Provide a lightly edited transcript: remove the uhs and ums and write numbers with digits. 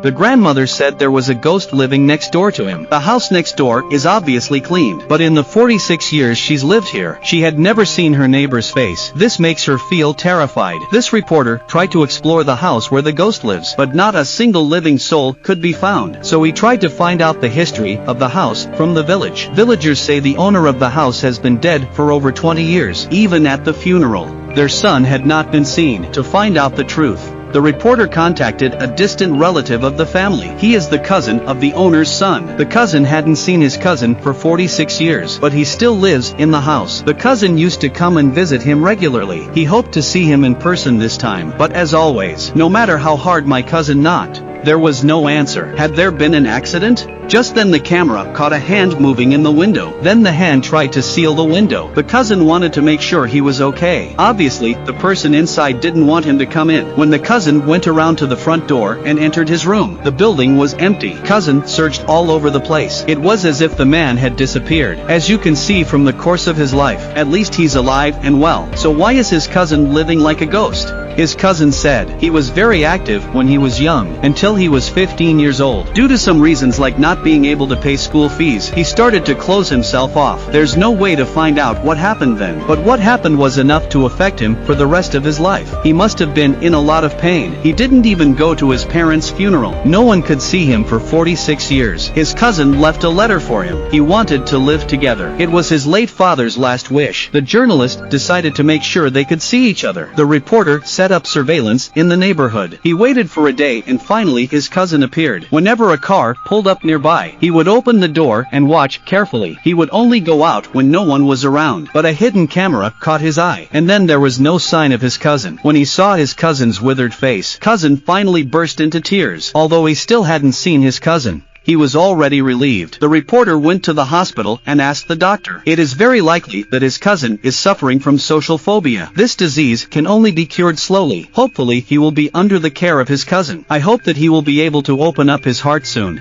The grandmother said there was a ghost living next door to him. The house next door is obviously cleaned, but in the 46 years she's lived here, she had never seen her neighbor's face. This makes her feel terrified. This reporter tried to explore the house where the ghost lives, but not a single living soul could be found. So he tried to find out the history of the house from the village. Villagers say the owner of the house has been dead for over 20 years. Even at the funeral, their son had not been seen. To find out the truth, the reporter contacted a distant relative of the family. He is the cousin of the owner's son. The cousin hadn't seen his cousin for 46 years, but he still lives in the house. The cousin used to come and visit him regularly. He hoped to see him in person this time, but as always, no matter how hard my cousin knocked, there was no answer. Had there been an accident? Just then the camera caught a hand moving in the window. Then the hand tried to seal the window. The cousin wanted to make sure he was okay. Obviously, the person inside didn't want him to come in. When the cousin went around to the front door and entered his room, the building was empty. Cousin searched all over the place. It was as if the man had disappeared. As you can see from the course of his life, at least he's alive and well. So why is his cousin living like a ghost? His cousin said he was very active when he was young, until he was 15 years old. Due to some reasons like not being able to pay school fees, he started to close himself off. There's no way to find out what happened then, but what happened was enough to affect him for the rest of his life. He must have been in a lot of pain. He didn't even go to his parents' funeral. No one could see him for 46 years. His cousin left a letter for him. He wanted to live together. It was his late father's last wish. The journalist decided to make sure they could see each other. The reporter set up surveillance in the neighborhood. He waited for a day and finally his cousin appeared. Whenever a car pulled up nearby, he would open the door and watch carefully. He would only go out when no one was around. But a hidden camera caught his eye. And then there was no sign of his cousin. When he saw his cousin's withered face, cousin finally burst into tears. Although he still hadn't seen his cousin, he was already relieved. The reporter went to the hospital and asked the doctor. It is very likely that his cousin is suffering from social phobia. This disease can only be cured slowly. Hopefully he will be under the care of his cousin. I hope that he will be able to open up his heart soon.